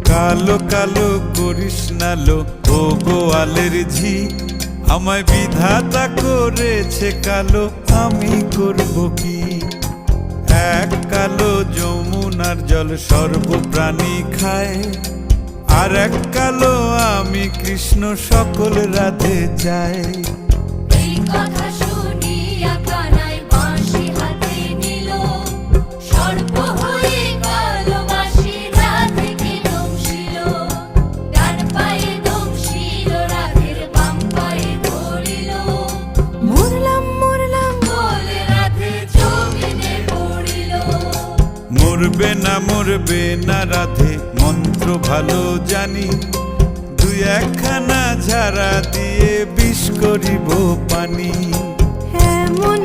কালো কালো করিস না লো ও গোয়ালের ঝি, আমায় বিধাতা করেছে কালো, আমি করব কি? এক কালো যমুনার জল সর্বপ্রাণী খায়, আর এক কালো আমি কৃষ্ণ সকল রাধে চাই। এই কথা শুনিয়া কানাই বাঁশি হাতে নিল, সর্প হয়ে কালো বাঁশি রাধেকে দংশিল। ডান পায়ে দংশিল, রাধের বাম পায়ে ধরিল। মরলাম মরলাম বলে রাধে জমিনে পড়িল। মরবে না রাধে মন্ত্র ভালো জানি, দুই একখানা ঝাড়া দিয়ে বিষ করিব পানি। এমন